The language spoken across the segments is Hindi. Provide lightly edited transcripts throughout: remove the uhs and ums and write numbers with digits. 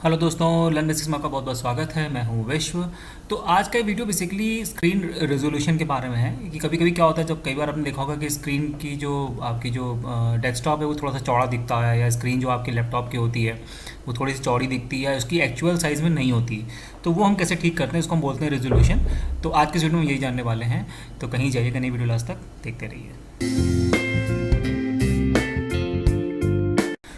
हेलो दोस्तों, लर्न बेसिक्स में आपका बहुत बहुत स्वागत है। मैं हूं विश्व। तो आज का वीडियो बेसिकली स्क्रीन रेजोल्यूशन के बारे में है कि कभी कभी क्या होता है, जब कई बार आपने देखा होगा कि स्क्रीन की जो आपकी जो डेस्कटॉप है वो थोड़ा सा चौड़ा दिखता है, या स्क्रीन जो आपकी लैपटॉप की होती है वो थोड़ी सी चौड़ी दिखती है, उसकी एक्चुअल साइज़ में नहीं होती। तो वो हम कैसे ठीक करते हैं, इसको हम बोलते हैं रेजोल्यूशन। तो आज के वीडियो में यही जानने वाले हैं। तो कहीं जाइएगा नहीं, वीडियो लास्ट तक देखते रहिए।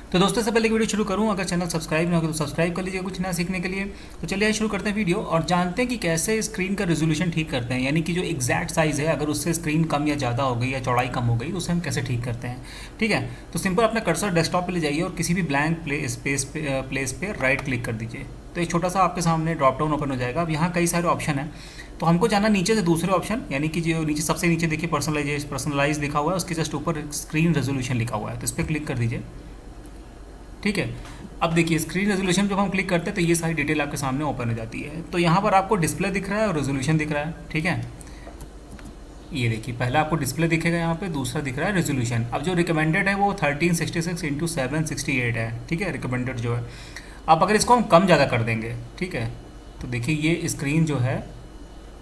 तो दोस्तों, से पहले वीडियो शुरू करूं, अगर चैनल सब्सक्राइब ना हो तो सब्सक्राइब कर लीजिए कुछ नया सीखने के लिए। तो चलिए शुरू करते हैं वीडियो और जानते हैं कि कैसे स्क्रीन का रेजोल्यूशन ठीक करते हैं। यानी कि जो एग्जैक्ट साइज़ है, अगर उससे स्क्रीन कम या ज़्यादा हो गई या चौड़ाई कम हो गई तो उसे हम कैसे ठीक करते हैं। ठीक है, तो सिंपल अपना कर्सर डेस्कटॉप पे ले जाइए और किसी भी ब्लैंक प्लेस पे राइट क्लिक कर दीजिए। तो एक छोटा सा आपके सामने ड्रॉप डाउन ओपन हो जाएगा। अब यहाँ कई सारे ऑप्शन हैं, तो हमको जाना नीचे से दूसरे ऑप्शन, यानी कि जो नीचे सबसे नीचे देखिए पर्सनलाइज लिखा हुआ है, उसके जस्ट ऊपर स्क्रीन रेजोल्यूशन लिखा हुआ है, तो इस पर क्लिक कर दीजिए। ठीक है, अब देखिए स्क्रीन रेजोल्यूशन जब हम क्लिक करते हैं तो ये सारी डिटेल आपके सामने ओपन हो जाती है। तो यहाँ पर आपको डिस्प्ले दिख रहा है और रेजोल्यूशन दिख रहा है। ठीक है, ये देखिए पहला आपको डिस्प्ले दिखेगा यहाँ पे, दूसरा दिख रहा है रेजोल्यूशन। अब जो रिकमेंडेड है वो 1366x768 है। ठीक है, रिकमेंडेड जो है। अब अगर इसको हम कम ज़्यादा कर देंगे, ठीक है, तो देखिए ये स्क्रीन जो है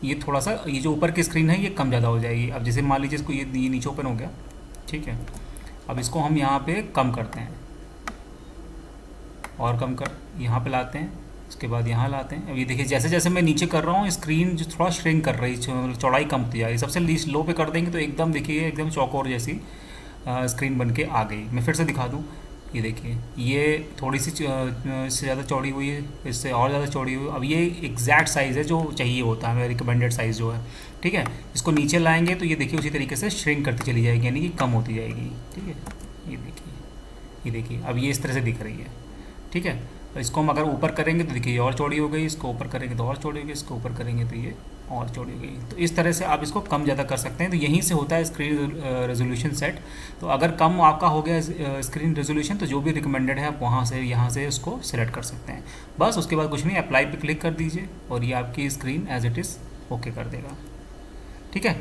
ये थोड़ा सा, ये जो ऊपर की स्क्रीन है ये कम ज़्यादा हो जाएगी। अब जैसे मान लीजिए इसको ये नीचे ओपन हो गया। ठीक है, अब इसको हम यहाँ पे कम करते हैं और कम कर यहाँ पे लाते हैं, उसके बाद यहाँ लाते हैं। अब ये देखिए जैसे जैसे मैं नीचे कर रहा हूँ स्क्रीन जो थोड़ा श्रिंक कर रही है, मतलब चौड़ाई कम होती जा रही है। सबसे लीस्ट लो पे कर देंगे तो एकदम देखिए एकदम चौकोर जैसी स्क्रीन बन के आ गई। मैं फिर से दिखा दूँ, ये देखिए ये थोड़ी सी इससे ज़्यादा चौड़ी हुई है, इससे और ज़्यादा चौड़ी हुई। अब ये एग्जैक्ट साइज़ है जो चाहिए होता है, मेरा रिकमेंडेड साइज़ जो है। ठीक है, इसको नीचे लाएंगे तो ये देखिए उसी तरीके से श्रिंक करती चली जाएगी, यानी कि कम होती जाएगी। ठीक है, ये देखिए अब ये इस तरह से दिख रही है। ठीक है, तो इसको हम अगर ऊपर करेंगे तो देखिए ये और चौड़ी हो गई, इसको ऊपर करेंगे तो और चौड़ी हो गई, इसको ऊपर करेंगे तो ये और चौड़ी हो गई। तो इस तरह से आप इसको कम ज़्यादा कर सकते हैं। तो यहीं से होता है स्क्रीन रेजोल्यूशन सेट। तो अगर कम आपका हो गया स्क्रीन रेजोल्यूशन तो जो भी रिकमेंडेड है आप वहाँ से यहाँ से उसको सिलेक्ट कर सकते हैं। बस उसके बाद कुछ नहीं, अप्लाई पे क्लिक कर दीजिए और ये आपकी screen as it is okay कर देगा। ठीक है,